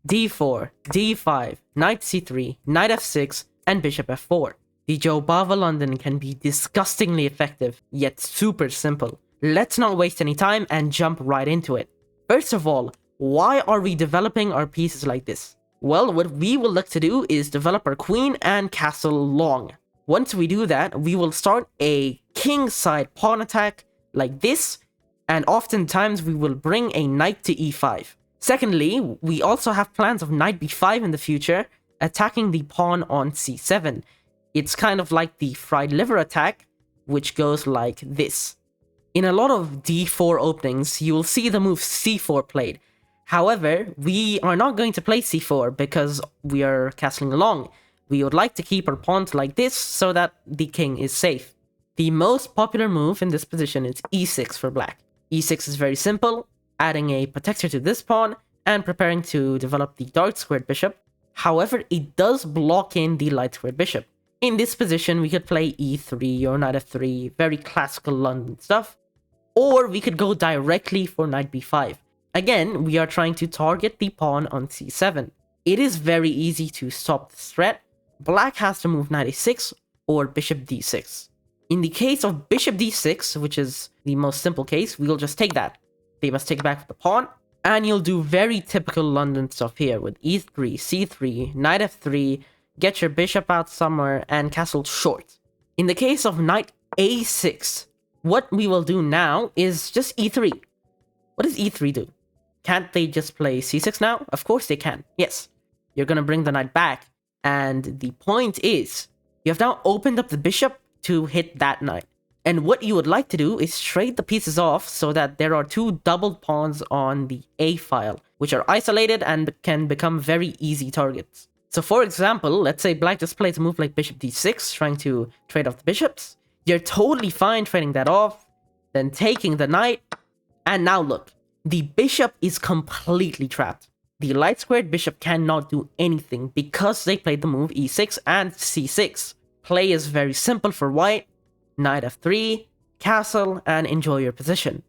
d4, d5, knight c3, knight f6, and bishop f4. The Jobava London can be disgustingly effective, yet super simple. Let's not waste any time and jump right into it. First of all, why are we developing our pieces like this? Well, what we will look to do is develop our queen and castle long. Once we do that, we will start a king-side pawn attack like this, and oftentimes we will bring a knight to e5. Secondly, we also have plans of knight b5 in the future, attacking the pawn on c7. It's kind of like the fried liver attack, which goes like this. In a lot of d4 openings, you will see the move c4 played. However, we are not going to play c4 because we are castling along. We would like to keep our pawns like this so that the king is safe. The most popular move in this position is e6 for black. e6 is very simple, adding a protector to this pawn and preparing to develop the dark squared bishop. However, it does block in the light squared bishop. In this position, we could play e3 or knight f3, very classical London stuff. Or we could go directly for knight b5. Again, we are trying to target the pawn on c7. It is very easy to stop this threat. Black has to move knight a6 or bishop d6. In the case of bishop d6, which is the most simple case, we will just take that. They must take back the pawn, and you'll do very typical London stuff here with e3, c3, knight f3, get your bishop out somewhere, and castle short. In the case of knight a6, what we will do now is just e3. What does e3 do? Can't they just play c6 now? Of course they can. Yes. You're gonna bring the knight back, and the point is, you have now opened up the bishop to hit that knight. And what you would like to do is trade the pieces off so that there are two doubled pawns on the A file, which are isolated and can become very easy targets. So for example, let's say black just plays a move like bishop d6, trying to trade off the bishops. You're totally fine trading that off, then taking the knight, and now look, the bishop is completely trapped. The light squared bishop cannot do anything because they played the move e6 and c6. Play is very simple for white, knight f3, castle, and enjoy your position.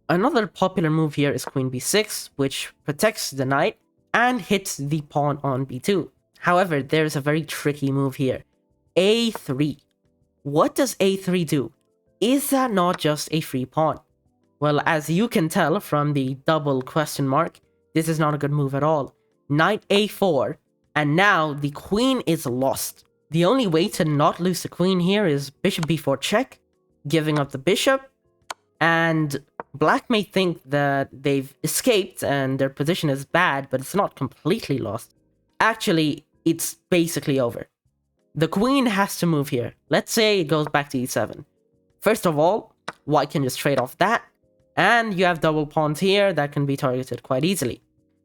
Another popular move here is queen b6, which protects the knight and hits the pawn on b2. However, there's a very tricky move here. a3. What does a3 do? Is that not just a free pawn? Well, as you can tell from the double question mark, this is not a good move at all. Knight a4, and now the queen is lost. The only way to not lose the queen here is bishop b4 check, giving up the bishop, and black may think that they've escaped and their position is bad, but it's not completely lost. Actually, it's basically over. The queen has to move here. Let's say it goes back to e7. First of all, white can just trade off that, and you have double pawns here that can be targeted quite easily.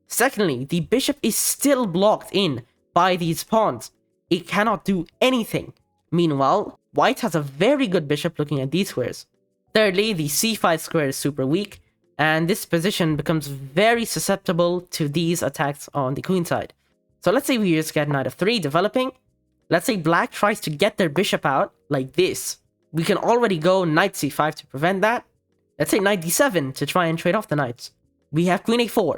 Secondly, the bishop is still blocked in by these pawns. It cannot do anything. Meanwhile, white has a very good bishop looking at these squares. Thirdly, the c5 square is super weak, and this position becomes very susceptible to these attacks on the queen side. So let's say we just get knight f3 developing. Let's say black tries to get their bishop out like this. We can already go knight c5 to prevent that. Let's say knight d7 to try and trade off the knights. We have queen a4.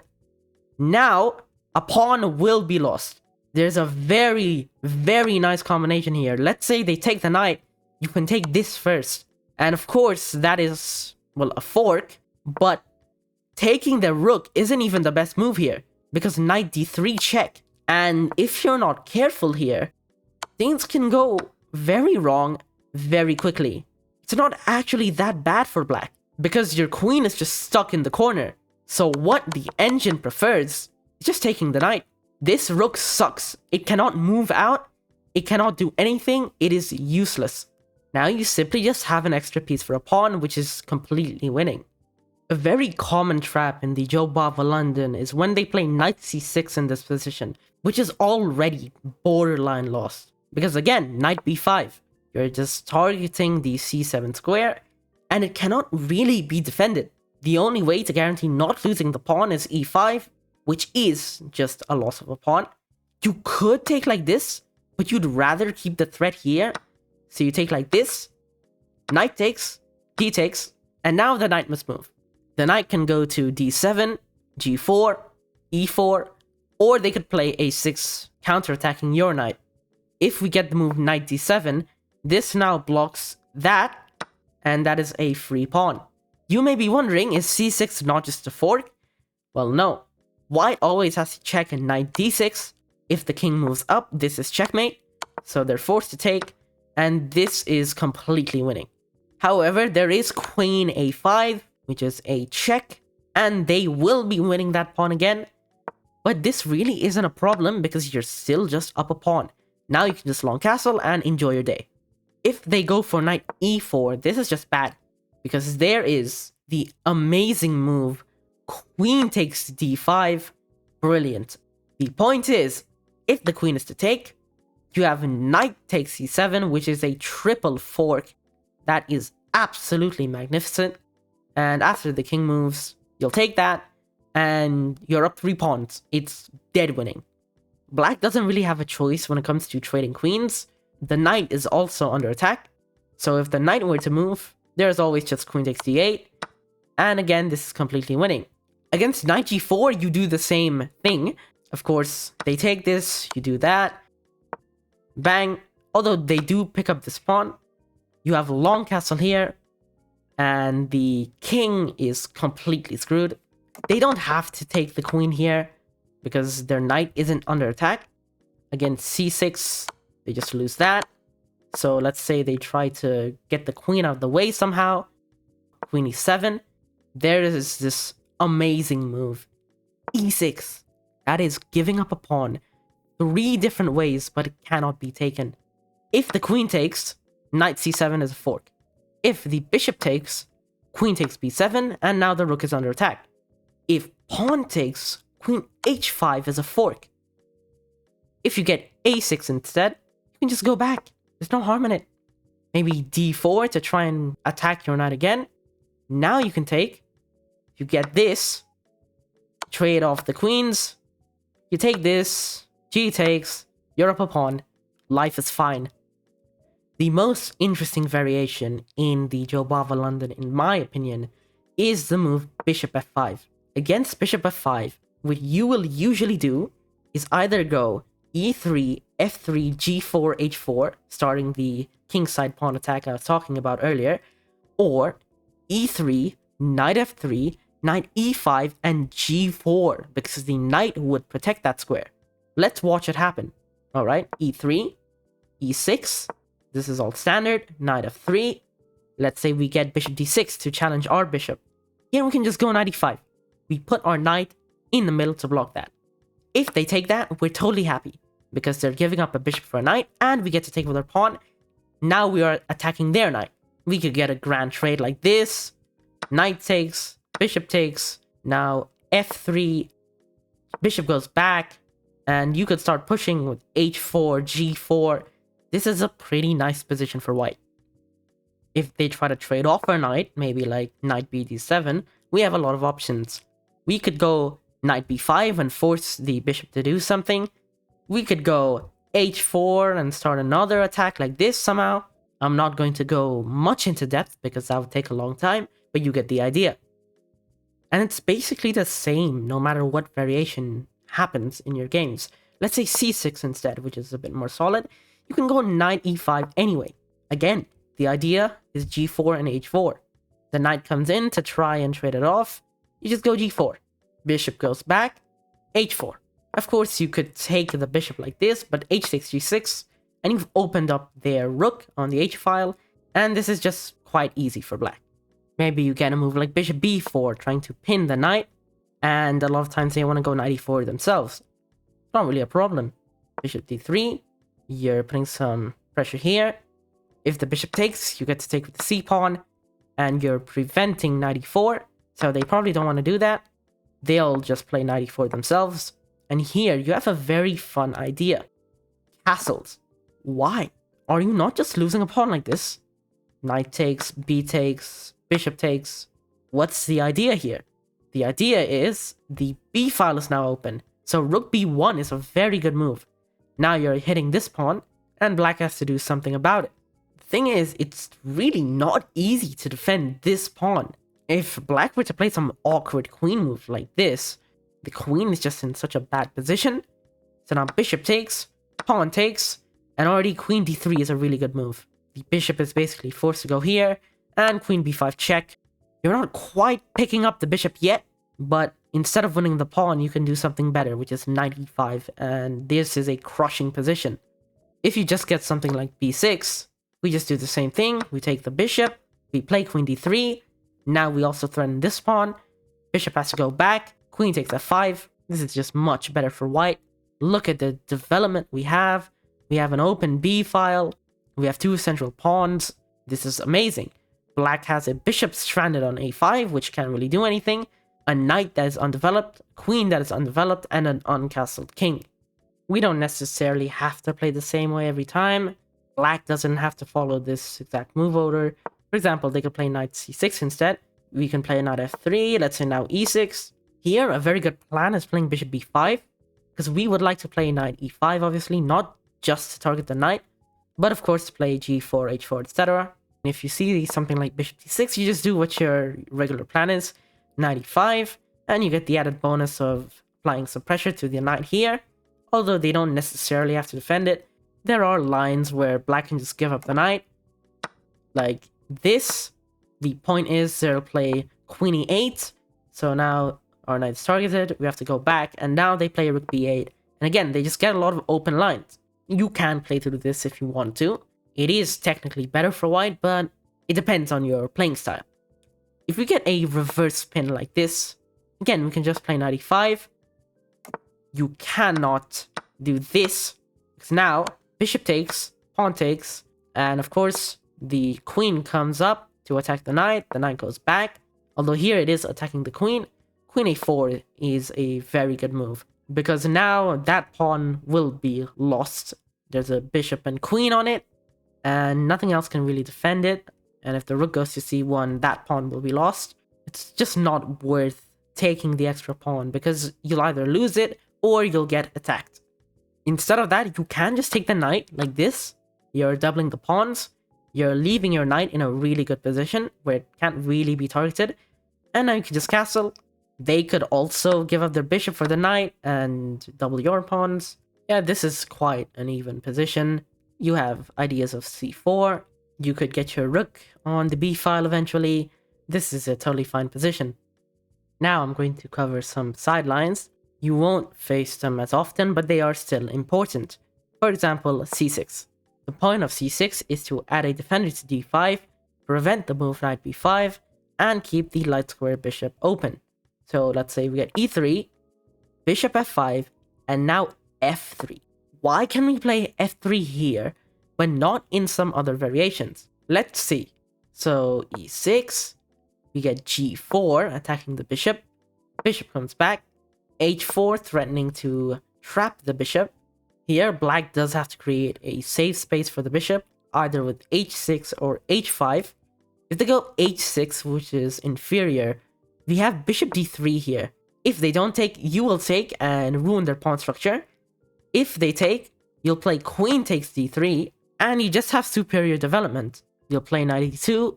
Now, a pawn will be lost. There's a very, very nice combination here. Let's say they take the knight. You can take this first. And of course, that is, well, a fork. But taking the rook isn't even the best move here, because knight d3 check. And if you're not careful here, things can go very wrong very quickly. It's not actually that bad for black, because your queen is just stuck in the corner. So what the engine prefers is just taking the knight. This rook sucks. It cannot move out. It cannot do anything. It is useless. Now you simply just have an extra piece for a pawn, which is completely winning. A very common trap in the Jobava London is when they play knight c6 in this position, which is already borderline lost. Because again, knight b5. You're just targeting the c7 square, and it cannot really be defended. The only way to guarantee not losing the pawn is e5, which is just a loss of a pawn. You could take like this, but you'd rather keep the threat here. So you take like this, knight takes, d takes, and now the knight must move. The knight can go to d7, g4, e4, Or they could play a6 counterattacking your knight. If we get the move knight d7, this now blocks that, and that is a free pawn. You may be wondering, is c6 not just a fork? Well, no. White always has to check a knight d6. If the king moves up, this is checkmate, so they're forced to take, and this is completely winning. However, there is queen a5, which is a check, and they will be winning that pawn again. But this really isn't a problem because you're still just up a pawn. Now you can just long castle and enjoy your day. If they go for knight e4, this is just bad, because there is the amazing move queen takes d5. Brilliant. The point is, if the queen is to take, you have knight takes c7, which is a triple fork. That is absolutely magnificent. And after the king moves, you'll take that, and you're up 3 pawns. It's dead winning. Black doesn't really have a choice when it comes to trading queens. The knight is also under attack, so if the knight were to move, there's always just queen takes d8, and again, this is completely winning. Against knight g4, you do the same thing. Of course, they take this, you do that, bang. Although they do pick up this pawn, you have a long castle here, and the king is completely screwed. They don't have to take the queen here, because their knight isn't under attack. Against c6, they just lose that. So let's say they try to get the queen out of the way somehow. Queen e7. There is this amazing move. e6. That is giving up a pawn 3 different ways, but it cannot be taken. If the queen takes, knight c7 is a fork. If the bishop takes, queen takes b7, and now the rook is under attack. If pawn takes, queen h5 is a fork. If you get a6 instead, you can just go back. There's no harm in it. Maybe d4 to try and attack your knight again. Now you can take. You get this. Trade off the queens. You take this. G takes. You're up a pawn. Life is fine. The most interesting variation in the Jobava London, in my opinion, is the move bishop f5. Against bishop f5, what you will usually do is either go e3, f3, g4, h4, starting the kingside pawn attack I was talking about earlier, or e3, knight f3, knight e5, and g4, because the knight would protect that square. Let's watch it happen. Alright, e3, e6, this is all standard, knight f3. Let's say we get bishop d6 to challenge our bishop. Here we can just go knight e5. We put our knight in the middle to block that. If they take that, we're totally happy, because they're giving up a bishop for a knight, and we get to take with our pawn. Now we are attacking their knight. We could get a grand trade like this. Knight takes, bishop takes, now f3, bishop goes back, and you could start pushing with h4, g4. This is a pretty nice position for white. If they try to trade off our knight, maybe like knight bd7, we have a lot of options. We could go knight b5 and force the bishop to do something. We could go h4 and start another attack like this somehow. I'm not going to go much into depth because that would take a long time, but you get the idea. And it's basically the same no matter what variation happens in your games. Let's say c6 instead, which is a bit more solid. You can go knight e5 anyway. Again, the idea is g4 and h4. The knight comes in to try and trade it off. You just go g4. Bishop goes back, h4. Of course, you could take the bishop like this, but h takes g6, and you've opened up their rook on the h-file, and this is just quite easy for black. Maybe you get a move like bishop b4, trying to pin the knight, and a lot of times they want to go knight e4 themselves. Not really a problem. Bishop d3, you're putting some pressure here. If the bishop takes, you get to take with the c-pawn, and you're preventing knight e4, so they probably don't want to do that. They'll just play knight e4 themselves. And here, you have a very fun idea. Castles. Why? Are you not just losing a pawn like this? Knight takes, b takes, bishop takes. What's the idea here? The idea is the b file is now open. So rook b1 is a very good move. Now you're hitting this pawn, and black has to do something about it. The thing is, it's really not easy to defend this pawn. If black were to play some awkward queen move like this, The queen is just in such a bad position. So now bishop takes, pawn takes, and already queen d3 is a really good move. The bishop is basically forced to go here, and queen b5 check. You're not quite picking up the bishop yet, but instead of winning the pawn, you can do something better, which is knight e5, and this is a crushing position. If you just get something like b6, we just do the same thing. We take the bishop, we play queen d3, now we also threaten this pawn, bishop has to go back, queen takes f5, this is just much better for white. Look at the development we have an open b file, we have two central pawns, this is amazing. Black has a bishop stranded on a5, which can't really do anything, a knight that is undeveloped, queen that is undeveloped, and an uncastled king. We don't necessarily have to play the same way every time. Black doesn't have to follow this exact move order. For example, they could play knight c6 instead. We can play knight f3, let's say now e6. Here, a very good plan is playing bishop b5, because we would like to play knight e5, obviously, not just to target the knight, but of course to play g4, h4, etc. If you see something like bishop d6, you just do what your regular plan is, knight e5, and you get the added bonus of applying some pressure to the knight here. Although they don't necessarily have to defend it, there are lines where black can just give up the knight. Like this. The point is they'll play queen e8, so now our knight is targeted, we have to go back, and now they play rook b8. And again, they just get a lot of open lines. You can play through this if you want to. It is technically better for white, but it depends on your playing style. If we get a reverse spin like this, again, we can just play knight e5. You cannot do this, because now bishop takes, pawn takes, and of course, the queen comes up to attack the knight goes back. Although here it is attacking the queen. Queen a4 is a very good move, because now that pawn will be lost. There's a bishop and queen on it, and nothing else can really defend it. And if the rook goes to c1, that pawn will be lost. It's just not worth taking the extra pawn, because you'll either lose it or you'll get attacked. Instead of that, you can just take the knight like this. You're doubling the pawns. You're leaving your knight in a really good position where it can't really be targeted. And now you can just castle. They could also give up their bishop for the knight and double your pawns. Yeah, this is quite an even position. You have ideas of c4. You could get your rook on the b file eventually. This is a totally fine position. Now I'm going to cover some sidelines. You won't face them as often, but they are still important. For example, c6. The point of c6 is to add a defender to d5, prevent the move knight b5, and keep the light square bishop open. So let's say we get e3, bishop f5, and now f3. Why can we play f3 here, but not in some other variations? Let's see. So e6, we get g4 attacking the bishop, bishop comes back, h4 threatening to trap the bishop. Here, black does have to create a safe space for the bishop, either with h6 or h5. If they go h6, which is inferior, we have bishop d3 here. If they don't take, you will take and ruin their pawn structure. If they take, you'll play queen takes d3, and you just have superior development. You'll play knight e2,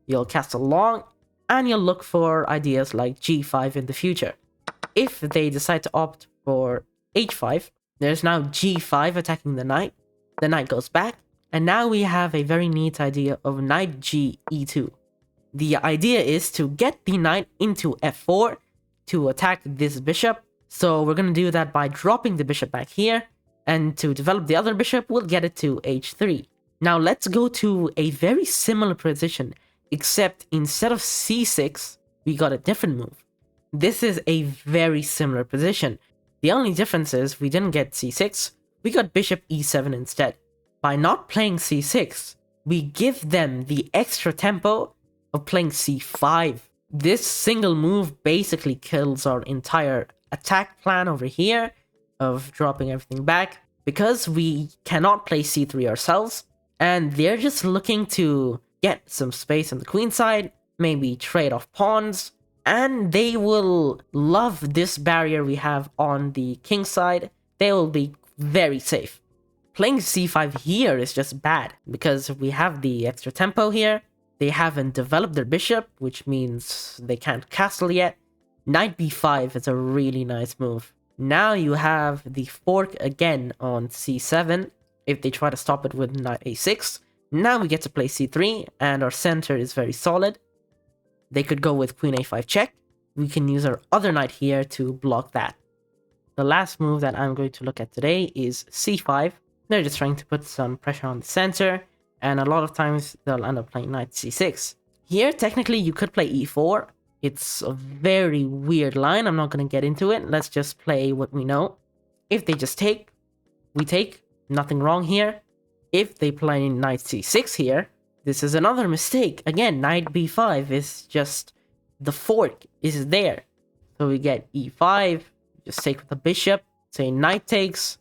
you'll castle long, and you'll look for ideas like g5 in the future. If they decide to opt for h5, there's now g5 attacking the knight goes back, and now we have a very neat idea of knight g e2. The idea is to get the knight into f4 to attack this bishop, so we're going to do that by dropping the bishop back here, and to develop the other bishop, we'll get it to h3. Now let's go to a very similar position, except instead of c6, we got a different move. This is a very similar position. The only difference is we didn't get c6, we got bishop e7 instead. By not playing c6, we give them the extra tempo of playing c5. This single move basically kills our entire attack plan over here of dropping everything back, because we cannot play c3 ourselves, and they're just looking to get some space on the queen side, maybe trade off pawns, and they will love this barrier we have on the king side. They will be very safe. Playing c5 here is just bad, because we have the extra tempo here. They haven't developed their bishop, which means they can't castle yet. Knight b5 is a really nice move. Now you have the fork again on c7. If they try to stop it with knight a6, now we get to play c3, and our center is very solid. They could go with queen a5 check. We can use our other knight here to block that. The last move that I'm going to look at today is c5. They're just trying to put some pressure on the center, and a lot of times they'll end up playing knight c6. Here, technically, you could play e4. It's a very weird line. I'm not going to get into it. Let's just play what we know. If they just take, we take. Nothing wrong here. If they play knight c6 here, this is another mistake. Again, knight b5 is just... the fork is there. So we get e5. Just take with the bishop. Say knight takes.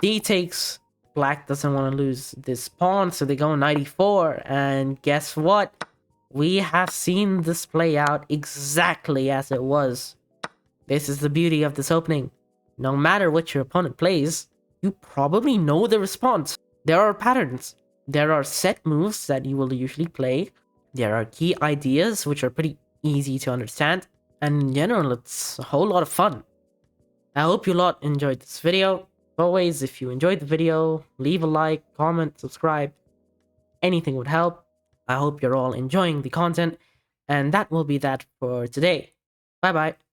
D takes. Black doesn't want to lose this pawn, so they go knight e4. And guess what? We have seen this play out exactly as it was. This is the beauty of this opening. No matter what your opponent plays, you probably know the response. There are patterns. There are set moves that you will usually play. There are key ideas which are pretty easy to understand. And in general, it's a whole lot of fun. I hope you lot enjoyed this video. Always, if you enjoyed the video, leave a like, comment, subscribe. Anything would help. I hope you're all enjoying the content, and that will be that for today. Bye bye.